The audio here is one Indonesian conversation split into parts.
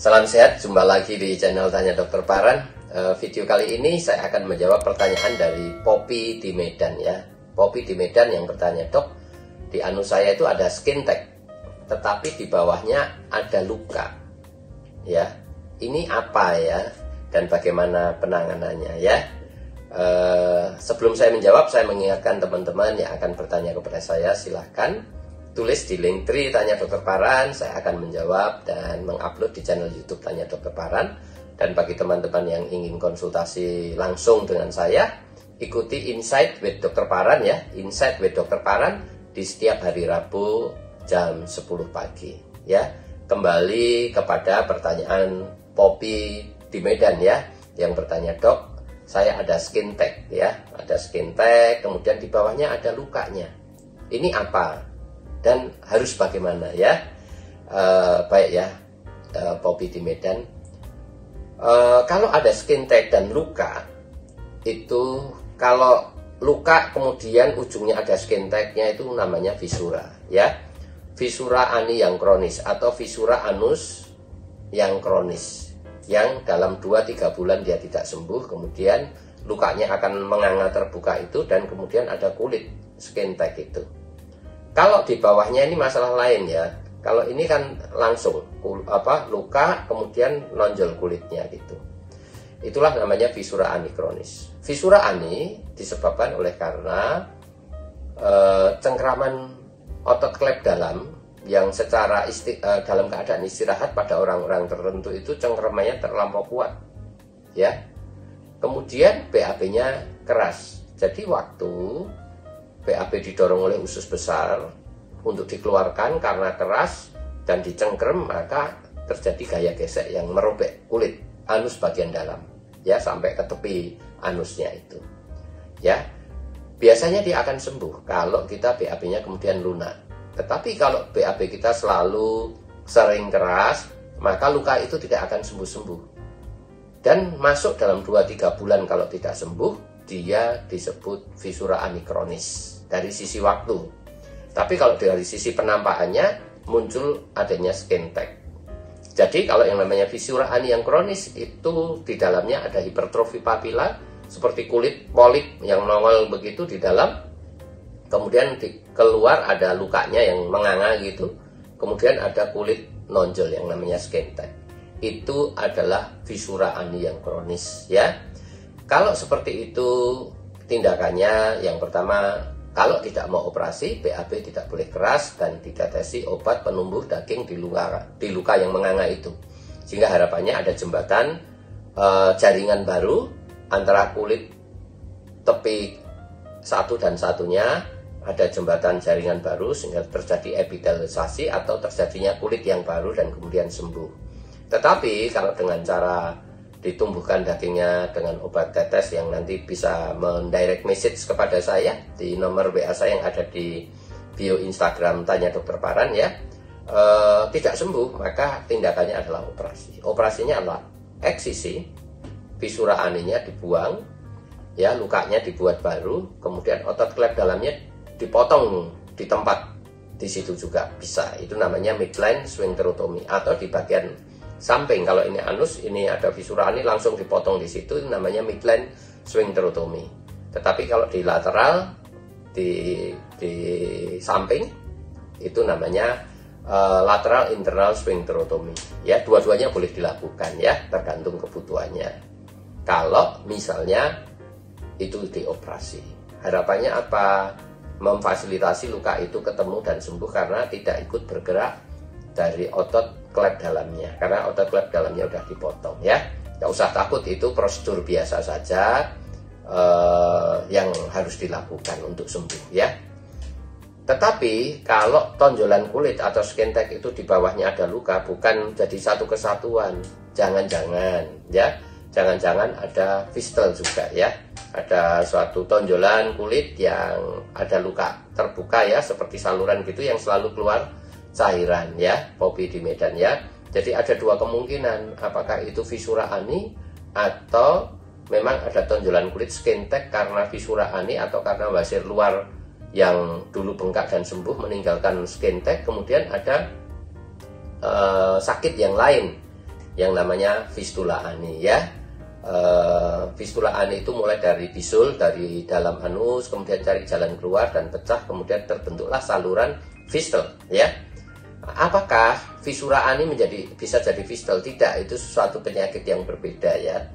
Salam sehat, jumpa lagi di channel Tanya Dokter Paran. Video kali ini saya akan menjawab pertanyaan dari Poppy di Medan ya. Poppy di Medan yang bertanya, "Dok, di anus saya itu ada skin tag, tetapi di bawahnya ada luka. Ya, ini apa ya? Dan bagaimana penanganannya ya?" Sebelum saya menjawab, saya mengingatkan teman-teman yang akan bertanya kepada saya, silahkan tulis di link tree Tanya Dokter Paran. Saya akan menjawab dan mengupload di channel YouTube Tanya Dokter Paran. Dan bagi teman-teman yang ingin konsultasi langsung dengan saya, ikuti Insight with Dokter Paran ya. Insight with Dokter Paran di setiap hari Rabu jam 10 pagi ya. Kembali kepada pertanyaan Poppy di Medan ya, yang bertanya, "Dok, saya ada skin tag ya, ada skin tag, kemudian di bawahnya ada lukanya. Ini apa? Dan harus bagaimana ya?" Baik ya, Poppy di Medan. Kalau ada skin tag dan luka, itu kalau luka kemudian ujungnya ada skin tagnya, itu namanya fisura ya. Fisura ani yang kronis atau fisura anus yang kronis, yang dalam 2-3 bulan dia tidak sembuh, kemudian lukanya akan menganga terbuka itu, dan kemudian ada kulit skin tag itu. Kalau di bawahnya ini masalah lain ya. Kalau ini kan langsung luka kemudian nonjol kulitnya gitu. Itulah namanya fisura ani kronis. Fisura ani disebabkan oleh karena cengkraman otot klep dalam yang secara dalam keadaan istirahat pada orang-orang tertentu itu cengkramannya terlampau kuat ya. Kemudian BAB-nya keras. Jadi waktu BAB didorong oleh usus besar untuk dikeluarkan karena keras dan dicengkrem, maka terjadi gaya gesek yang merobek kulit anus bagian dalam ya, sampai ke tepi anusnya itu ya. Biasanya dia akan sembuh kalau kita BAB-nya kemudian lunak. Tetapi kalau BAB kita selalu sering keras, maka luka itu tidak akan sembuh-sembuh, dan masuk dalam 2-3 bulan kalau tidak sembuh, dia disebut fisura ani kronis dari sisi waktu. Tapi kalau dari sisi penampakannya muncul adanya skin tag. Jadi kalau yang namanya fisura ani yang kronis itu di dalamnya ada hipertrofi papila, seperti kulit polip yang nongol begitu di dalam. Kemudian keluar ada lukanya yang menganga gitu. Kemudian ada kulit nonjol yang namanya skin tag. Itu adalah fisura ani yang kronis ya. Kalau seperti itu tindakannya, yang pertama, kalau tidak mau operasi, BAB tidak boleh keras dan ditetesi obat penumbuh daging di luka yang menganga itu. Sehingga harapannya ada jembatan jaringan baru antara kulit tepi satu dan satunya, ada jembatan jaringan baru sehingga terjadi epitelisasi atau terjadinya kulit yang baru dan kemudian sembuh. Tetapi kalau dengan cara ditumbuhkan dagingnya dengan obat tetes yang nanti bisa mendirect message kepada saya di nomor WA saya yang ada di bio Instagram Tanya Dokter Paran ya, tidak sembuh, maka tindakannya adalah operasi. Operasinya adalah eksisi, fisura aninya dibuang ya, lukanya dibuat baru, kemudian otot klep dalamnya dipotong di tempat di situ juga bisa. Itu namanya midline sphincterotomy, atau di bagian samping. Kalau ini anus, ini ada fisura ani, langsung dipotong di situ, namanya midline sphincterotomy. Tetapi kalau di lateral, di samping, itu namanya lateral internal sphincterotomy ya. Dua-duanya boleh dilakukan ya, tergantung kebutuhannya. Kalau misalnya itu dioperasi, harapannya apa? Memfasilitasi luka itu ketemu dan sembuh karena tidak ikut bergerak dari otot klep dalamnya, karena otot klep dalamnya udah dipotong ya. Nggak usah takut, itu prosedur biasa saja yang harus dilakukan untuk sembuh ya. Tetapi kalau tonjolan kulit atau skin tag itu di bawahnya ada luka, bukan jadi satu kesatuan, jangan-jangan ya, jangan-jangan ada fistel juga ya, ada suatu tonjolan kulit yang ada luka terbuka ya, seperti saluran gitu yang selalu keluar cairan ya, Poppy di Medan ya. Jadi ada dua kemungkinan, apakah itu fisura ani atau memang ada tonjolan kulit skin tag karena fisura ani, atau karena wasir luar yang dulu bengkak dan sembuh meninggalkan skin tag, kemudian ada sakit yang lain yang namanya fistula ani ya. Fistula ani itu mulai dari bisul, dari dalam anus, kemudian cari jalan keluar dan pecah, kemudian terbentuklah saluran fistel ya. Apakah fisura ani bisa jadi fistel? Tidak, itu suatu penyakit yang berbeda ya.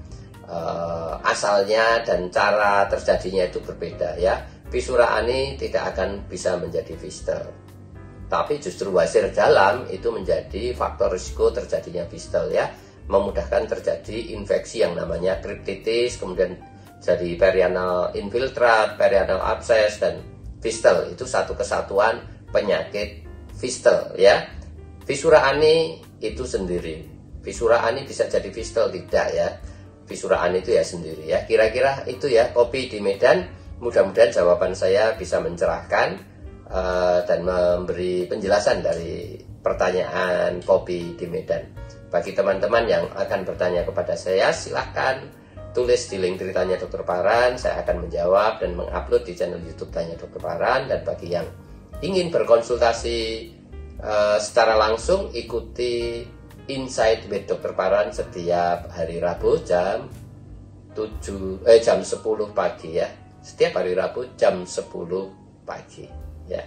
Asalnya dan cara terjadinya itu berbeda ya. Fisura ani tidak akan bisa menjadi fistel, tapi justru wasir dalam itu menjadi faktor risiko terjadinya fistel ya. Memudahkan terjadi infeksi yang namanya kriptitis, kemudian jadi perianal infiltrat, perianal abses, dan fistel. Itu satu kesatuan penyakit fistel ya. Fisura ani itu sendiri. Fisura ani bisa jadi fistel tidak ya. Fisura ani itu ya sendiri ya. Kira-kira itu ya kopi di Medan. Mudah-mudahan jawaban saya bisa mencerahkan dan memberi penjelasan dari pertanyaan kopi di Medan. Bagi teman-teman yang akan bertanya kepada saya, silahkan tulis di link ceritanya Dr. Paran. Saya akan menjawab dan mengupload di channel YouTube Tanya Dr. Paran. Dan bagi yang ingin berkonsultasi secara langsung, ikuti Insight with Dr. Paran setiap hari Rabu jam 10 pagi ya. Setiap hari Rabu jam 10 pagi ya.